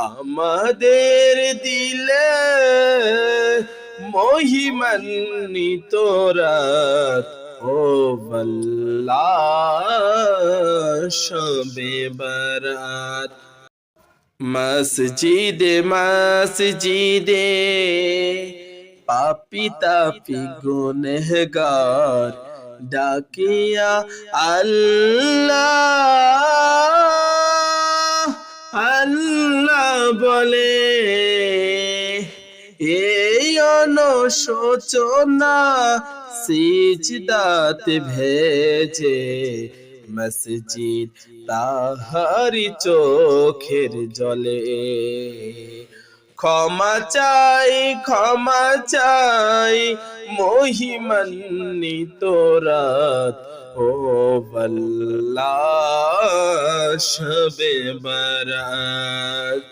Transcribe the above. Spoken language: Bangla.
আমাদের দিলে মহিমান্বিত রাত ও আল্লাহ শবে বরাত। মসজিদে মসজিদে পাপী তাপী গুনহগার ডাকিয়া আল্লাহ আল্লাহ বলে, এই অনুশোচনা সিজদাতে ভেজে মসজিদ তাহারি চোখের জলে। ক্ষমা চাই মহিমান্বিত রাত ও আল্লাহ শবে বরাত।